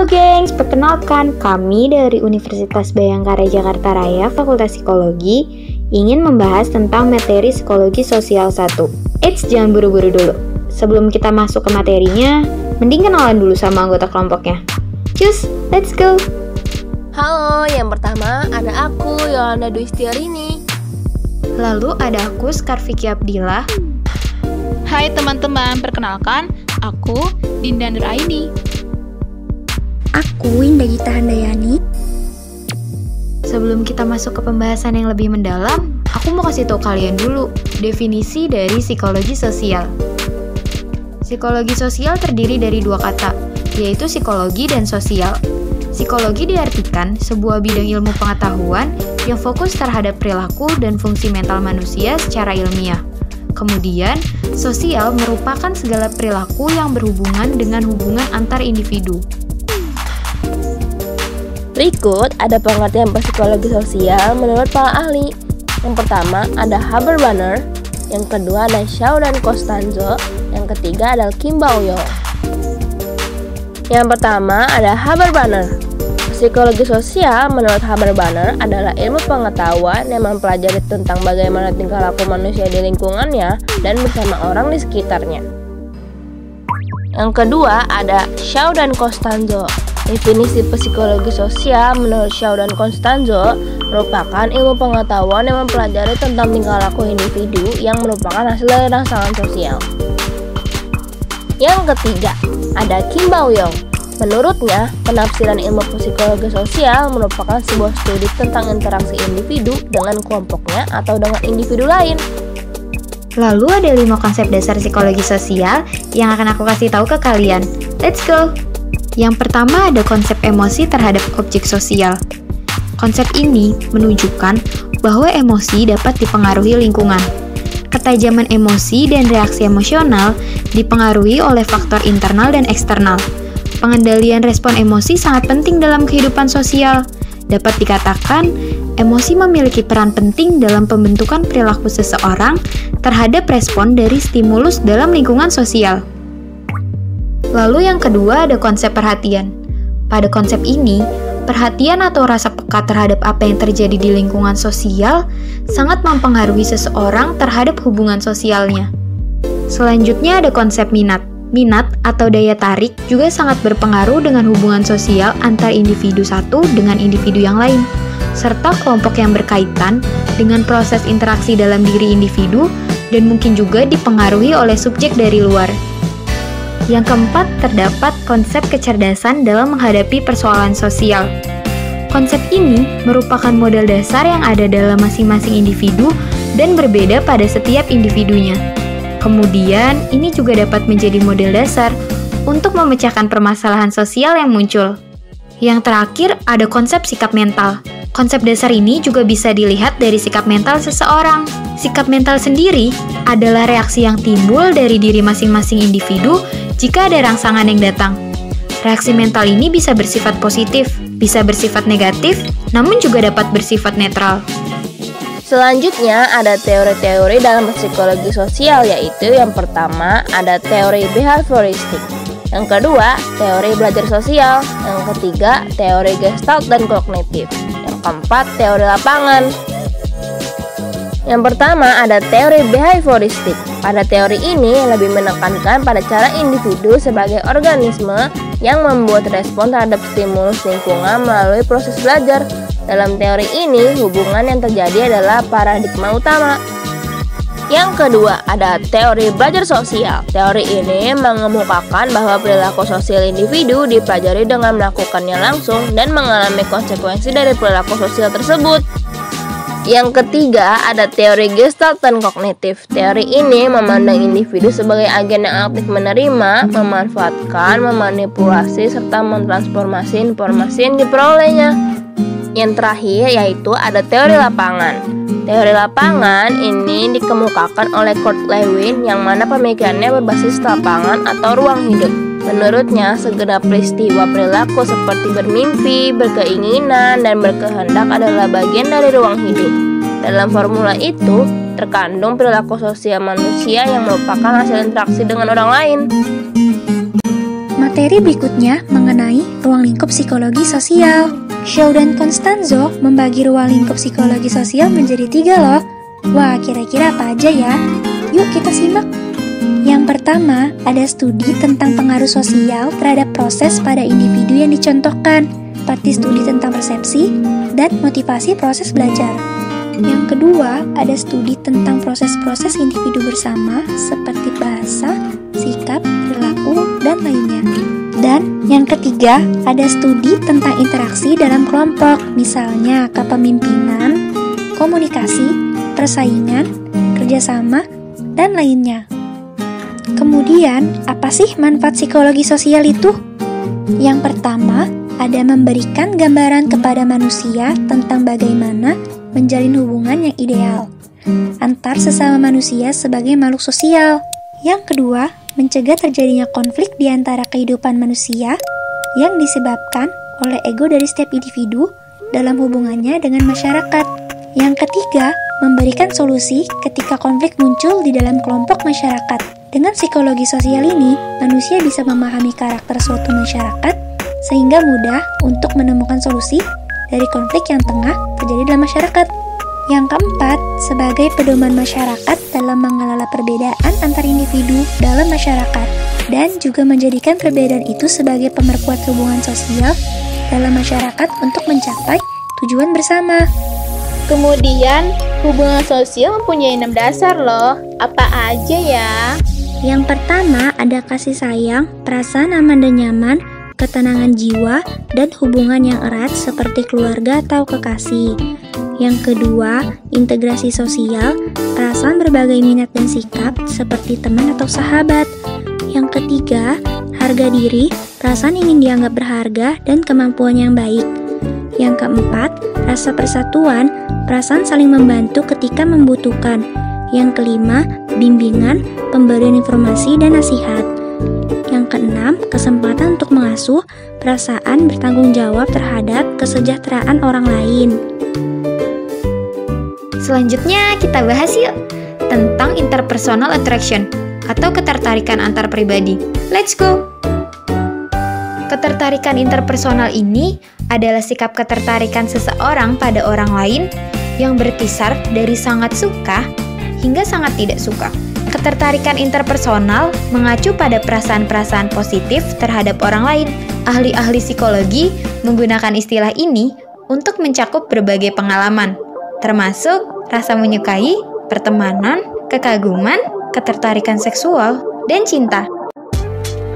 gengs, perkenalkan kami dari Universitas Bhayangkara Jakarta Raya Fakultas Psikologi ingin membahas tentang materi psikologi sosial 1. Eits, jangan buru-buru dulu. Sebelum kita masuk ke materinya, mending kenalan dulu sama anggota kelompoknya. Cus, let's go! Halo, yang pertama ada aku, Yolanda Dwi Setiarini. Lalu ada aku, Skarviki Abdillah. Hai teman-teman, perkenalkan, aku Dinda Nuraini. Aku Indah Gita Handayani. Sebelum kita masuk ke pembahasan yang lebih mendalam, aku mau kasih tahu kalian dulu definisi dari psikologi sosial. Psikologi sosial terdiri dari dua kata, yaitu psikologi dan sosial. Psikologi diartikan sebuah bidang ilmu pengetahuan yang fokus terhadap perilaku dan fungsi mental manusia secara ilmiah. Kemudian, sosial merupakan segala perilaku yang berhubungan dengan hubungan antar individu. Berikut ada pengertian psikologi sosial menurut para ahli. Yang pertama ada Haberbanner, yang kedua ada Shaw dan Costanzo, yang ketiga ada Kim Bao-yong. Yang pertama ada Haberbanner. Psikologi sosial menurut Haberbanner adalah ilmu pengetahuan yang mempelajari tentang bagaimana tingkah laku manusia di lingkungannya dan bersama orang di sekitarnya. Yang kedua ada Shaw dan Costanzo. Definisi psikologi sosial menurut Shaw dan Costanzo merupakan ilmu pengetahuan yang mempelajari tentang tingkah laku individu yang merupakan hasil dari rangsangan sosial. Yang ketiga, ada Kim Bao-yong. Menurutnya, penafsiran ilmu psikologi sosial merupakan sebuah studi tentang interaksi individu dengan kelompoknya atau dengan individu lain. Lalu ada 5 konsep dasar psikologi sosial yang akan aku kasih tahu ke kalian. Let's go! Yang pertama ada konsep emosi terhadap objek sosial. Konsep ini menunjukkan bahwa emosi dapat dipengaruhi lingkungan. Ketajaman emosi dan reaksi emosional dipengaruhi oleh faktor internal dan eksternal. Pengendalian respon emosi sangat penting dalam kehidupan sosial. Dapat dikatakan, emosi memiliki peran penting dalam pembentukan perilaku seseorang terhadap respon dari stimulus dalam lingkungan sosial. Lalu yang kedua ada konsep perhatian. Pada konsep ini, perhatian atau rasa peka terhadap apa yang terjadi di lingkungan sosial sangat mempengaruhi seseorang terhadap hubungan sosialnya. Selanjutnya ada konsep minat. Minat atau daya tarik juga sangat berpengaruh dengan hubungan sosial antar individu satu dengan individu yang lain, serta kelompok yang berkaitan dengan proses interaksi dalam diri individu dan mungkin juga dipengaruhi oleh subjek dari luar. Yang keempat, terdapat konsep kecerdasan dalam menghadapi persoalan sosial. Konsep ini merupakan modal dasar yang ada dalam masing-masing individu dan berbeda pada setiap individunya. Kemudian, ini juga dapat menjadi model dasar untuk memecahkan permasalahan sosial yang muncul. Yang terakhir, ada konsep sikap mental. Konsep dasar ini juga bisa dilihat dari sikap mental seseorang. Sikap mental sendiri adalah reaksi yang timbul dari diri masing-masing individu jika ada rangsangan yang datang. Reaksi mental ini bisa bersifat positif, bisa bersifat negatif, namun juga dapat bersifat netral. Selanjutnya ada teori-teori dalam psikologi sosial, yaitu yang pertama ada teori behavioristik, yang kedua teori belajar sosial, yang ketiga teori gestalt dan kognitif, yang keempat teori lapangan. Yang pertama ada teori behavioristik. Pada teori ini lebih menekankan pada cara individu sebagai organisme yang membuat respon terhadap stimulus lingkungan melalui proses belajar. Dalam teori ini, hubungan yang terjadi adalah paradigma utama. Yang kedua, ada teori belajar sosial. Teori ini mengemukakan bahwa perilaku sosial individu dipelajari dengan melakukannya langsung dan mengalami konsekuensi dari perilaku sosial tersebut. Yang ketiga, ada teori gestalt dan kognitif. Teori ini memandang individu sebagai agen yang aktif menerima, memanfaatkan, memanipulasi, serta mentransformasi informasi yang diperolehnya. Yang terakhir yaitu ada teori lapangan. Teori lapangan ini dikemukakan oleh Kurt Lewin yang mana pemikirannya berbasis lapangan atau ruang hidup. Menurutnya, segenap peristiwa perilaku seperti bermimpi, berkeinginan, dan berkehendak adalah bagian dari ruang hidup. Dalam formula itu, terkandung perilaku sosial manusia yang merupakan hasil interaksi dengan orang lain. Materi berikutnya mengenai ruang lingkup psikologi sosial. Shaw dan Constanzo membagi ruang lingkup psikologi sosial menjadi 3 loh. Wah, kira-kira apa aja ya? Yuk kita simak. Yang pertama, ada studi tentang pengaruh sosial terhadap proses pada individu yang dicontohkan, seperti studi tentang persepsi dan motivasi proses belajar. Yang kedua, ada studi tentang proses-proses individu bersama, seperti bahasa, sikap, perilaku, dan lainnya. Dan yang ketiga, ada studi tentang interaksi dalam kelompok, misalnya kepemimpinan, komunikasi, persaingan, kerjasama, dan lainnya. Kemudian, apa sih manfaat psikologi sosial itu? Yang pertama, ada memberikan gambaran kepada manusia tentang bagaimana menjalin hubungan yang ideal antar sesama manusia sebagai makhluk sosial. Yang kedua, mencegah terjadinya konflik di antara kehidupan manusia yang disebabkan oleh ego dari setiap individu dalam hubungannya dengan masyarakat. Yang ketiga, memberikan solusi ketika konflik muncul di dalam kelompok masyarakat. Dengan psikologi sosial ini, manusia bisa memahami karakter suatu masyarakat sehingga mudah untuk menemukan solusi dari konflik yang tengah terjadi dalam masyarakat. Yang keempat, sebagai pedoman masyarakat dalam mengelola perbedaan antar individu dalam masyarakat dan juga menjadikan perbedaan itu sebagai pemerkuat hubungan sosial dalam masyarakat untuk mencapai tujuan bersama. Kemudian, hubungan sosial mempunyai 6 dasar loh. Apa aja ya? Yang pertama, ada kasih sayang, perasaan aman dan nyaman, ketenangan jiwa, dan hubungan yang erat seperti keluarga atau kekasih. Yang kedua, integrasi sosial, perasaan berbagai minat dan sikap seperti teman atau sahabat. Yang ketiga, harga diri, perasaan ingin dianggap berharga dan kemampuan yang baik. Yang keempat, rasa persatuan, perasaan saling membantu ketika membutuhkan. Yang kelima, bimbingan, pemberian informasi dan nasihat. Yang keenam, kesempatan untuk mengasuh, perasaan bertanggung jawab terhadap kesejahteraan orang lain. Selanjutnya kita bahas yuk tentang interpersonal attraction atau ketertarikan antar pribadi. Let's go! Ketertarikan interpersonal ini adalah sikap ketertarikan seseorang pada orang lain yang berkisar dari sangat suka hingga sangat tidak suka. Ketertarikan interpersonal mengacu pada perasaan-perasaan positif terhadap orang lain. Ahli-ahli psikologi menggunakan istilah ini untuk mencakup berbagai pengalaman, termasuk rasa menyukai, pertemanan, kekaguman, ketertarikan seksual, dan cinta.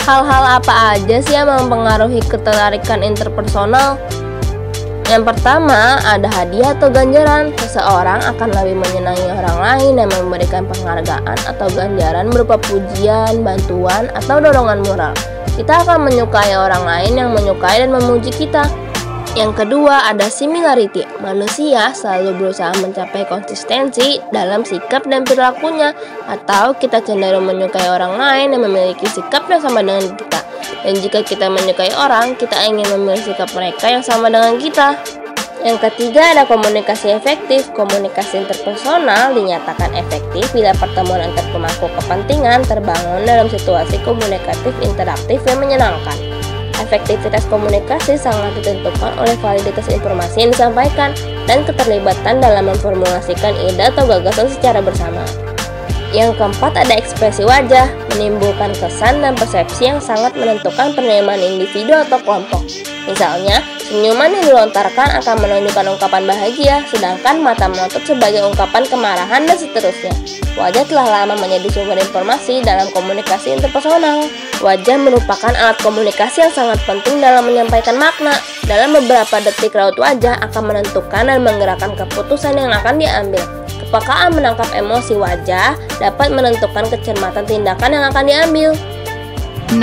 Hal-hal apa aja sih yang mempengaruhi ketertarikan interpersonal? Yang pertama, ada hadiah atau ganjaran. Seseorang akan lebih menyenangi orang lain yang memberikan penghargaan atau ganjaran berupa pujian, bantuan, atau dorongan moral. Kita akan menyukai orang lain yang menyukai dan memuji kita. Yang kedua, ada similarity. Manusia selalu berusaha mencapai konsistensi dalam sikap dan perilakunya, atau kita cenderung menyukai orang lain yang memiliki sikap yang sama dengan kita. Dan jika kita menyukai orang, kita ingin memiliki sikap mereka yang sama dengan kita. Yang ketiga, ada komunikasi efektif. Komunikasi interpersonal dinyatakan efektif bila pertemuan antar pemangku kepentingan terbangun dalam situasi komunikatif interaktif yang menyenangkan. Efektivitas komunikasi sangat ditentukan oleh validitas informasi yang disampaikan dan keterlibatan dalam memformulasikan ide atau gagasan secara bersama. Yang keempat, ada ekspresi wajah, menimbulkan kesan dan persepsi yang sangat menentukan penerimaan individu atau kelompok. Misalnya, senyuman yang dilontarkan akan menunjukkan ungkapan bahagia, sedangkan mata melotot sebagai ungkapan kemarahan dan seterusnya. Wajah telah lama menjadi sumber informasi dalam komunikasi interpersonal. Wajah merupakan alat komunikasi yang sangat penting dalam menyampaikan makna. Dalam beberapa detik raut wajah akan menentukan dan menggerakkan keputusan yang akan diambil. Kepekaan menangkap emosi wajah dapat menentukan kecermatan tindakan yang akan diambil. 6.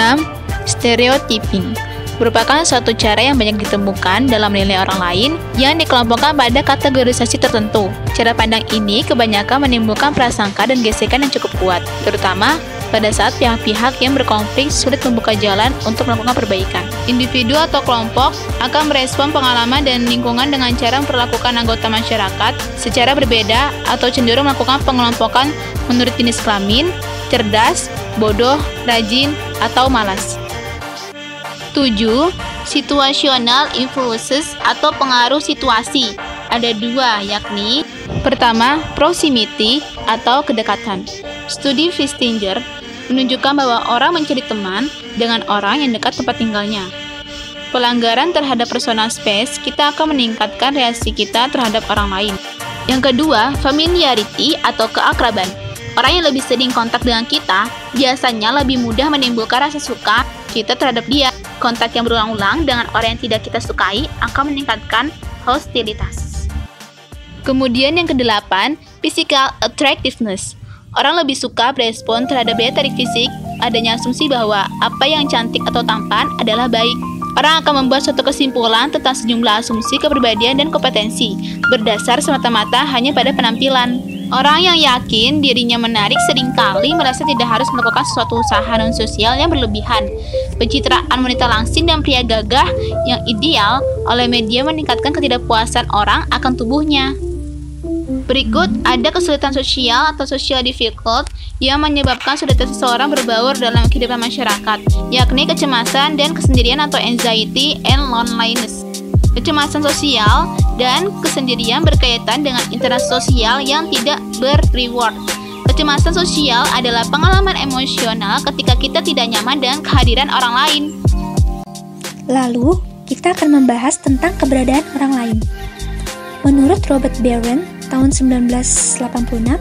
Stereotyping merupakan suatu cara yang banyak ditemukan dalam menilai orang lain yang dikelompokkan pada kategorisasi tertentu. Cara pandang ini kebanyakan menimbulkan prasangka dan gesekan yang cukup kuat, terutama pada saat pihak-pihak yang berkonflik sulit membuka jalan untuk melakukan perbaikan. Individu atau kelompok akan merespon pengalaman dan lingkungan dengan cara memperlakukan anggota masyarakat secara berbeda atau cenderung melakukan pengelompokan menurut jenis kelamin, cerdas, bodoh, rajin, atau malas. 7. Situational influences atau pengaruh situasi. Ada 2, yakni pertama, proximity atau kedekatan. Studi Festinger menunjukkan bahwa orang mencari teman dengan orang yang dekat tempat tinggalnya. Pelanggaran terhadap personal space, kita akan meningkatkan reaksi kita terhadap orang lain. Yang kedua, familiarity atau keakraban. Orang yang lebih sering kontak dengan kita biasanya lebih mudah menimbulkan rasa suka kita terhadap dia. Kontak yang berulang-ulang dengan orang yang tidak kita sukai akan meningkatkan hostilitas. Kemudian yang kedelapan, physical attractiveness. Orang lebih suka berespon terhadap daya tarik fisik, adanya asumsi bahwa apa yang cantik atau tampan adalah baik. Orang akan membuat suatu kesimpulan tentang sejumlah asumsi kepribadian dan kompetensi, berdasar semata-mata hanya pada penampilan. Orang yang yakin dirinya menarik seringkali merasa tidak harus melakukan sesuatu usaha non-sosial yang berlebihan. Pencitraan wanita langsing dan pria gagah yang ideal oleh media meningkatkan ketidakpuasan orang akan tubuhnya. Berikut ada kesulitan sosial atau social difficult yang menyebabkan kesulitan seseorang berbaur dalam kehidupan masyarakat, yakni kecemasan dan kesendirian atau anxiety and loneliness. Kecemasan sosial dan kesendirian berkaitan dengan interaksi sosial yang tidak ber-reward. Kecemasan sosial adalah pengalaman emosional ketika kita tidak nyaman dengan kehadiran orang lain. Lalu, kita akan membahas tentang keberadaan orang lain. Menurut Robert Barron, tahun 1986,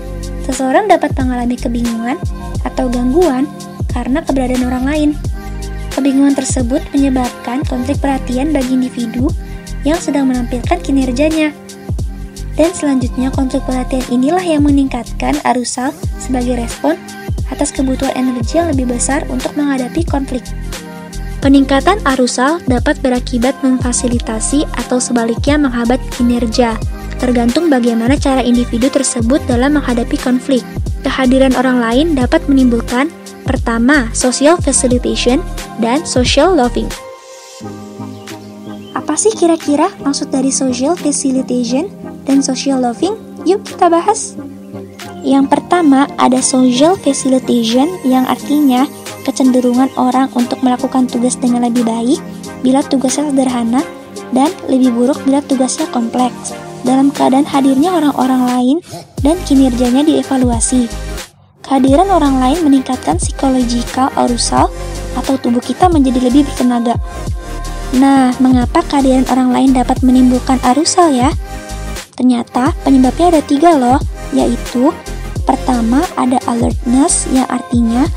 seseorang dapat mengalami kebingungan atau gangguan karena keberadaan orang lain. Kebingungan tersebut menyebabkan konflik perhatian bagi individu yang sedang menampilkan kinerjanya. Dan selanjutnya, konflik perhatian inilah yang meningkatkan arousal sebagai respon atas kebutuhan energi yang lebih besar untuk menghadapi konflik. Peningkatan arousal dapat berakibat memfasilitasi atau sebaliknya menghambat kinerja, tergantung bagaimana cara individu tersebut dalam menghadapi konflik. Kehadiran orang lain dapat menimbulkan pertama, social facilitation dan social loving. Apa sih kira-kira maksud dari social facilitation dan social loving? Yuk kita bahas. Yang pertama ada social facilitation yang artinya kecenderungan orang untuk melakukan tugas dengan lebih baik bila tugasnya sederhana dan lebih buruk bila tugasnya kompleks. Dalam keadaan hadirnya orang-orang lain dan kinerjanya dievaluasi. Kehadiran orang lain meningkatkan psychological arousal atau tubuh kita menjadi lebih bertenaga. Nah, mengapa kehadiran orang lain dapat menimbulkan arousal ya? Ternyata penyebabnya ada 3 loh, yaitu pertama ada alertness yang artinya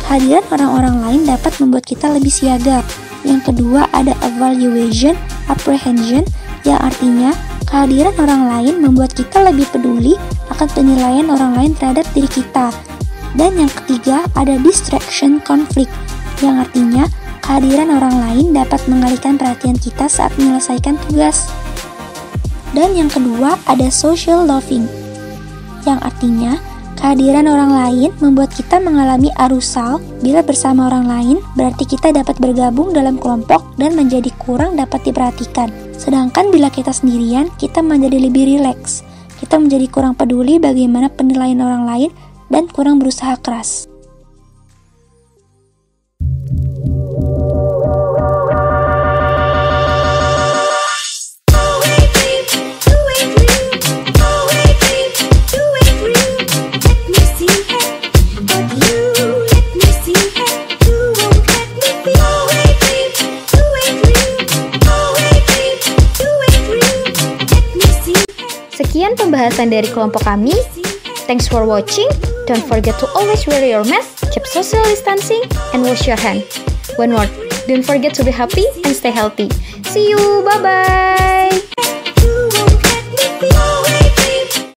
kehadiran orang-orang lain dapat membuat kita lebih siaga. Yang kedua ada evaluation apprehension yang artinya kehadiran orang lain membuat kita lebih peduli akan penilaian orang lain terhadap diri kita. Dan yang ketiga ada distraction conflict yang artinya kehadiran orang lain dapat mengalihkan perhatian kita saat menyelesaikan tugas. Dan yang kedua ada social loving yang artinya kehadiran orang lain membuat kita mengalami arousal. Bila bersama orang lain berarti kita dapat bergabung dalam kelompok dan menjadi kurang dapat diperhatikan. Sedangkan bila kita sendirian, kita menjadi lebih rileks. Kita menjadi kurang peduli bagaimana penilaian orang lain dan kurang berusaha keras. Sekian pembahasan dari kelompok kami. Thanks for watching. Don't forget to always wear your mask, keep social distancing, and wash your hand. One more, don't forget to be happy and stay healthy. See you, bye-bye!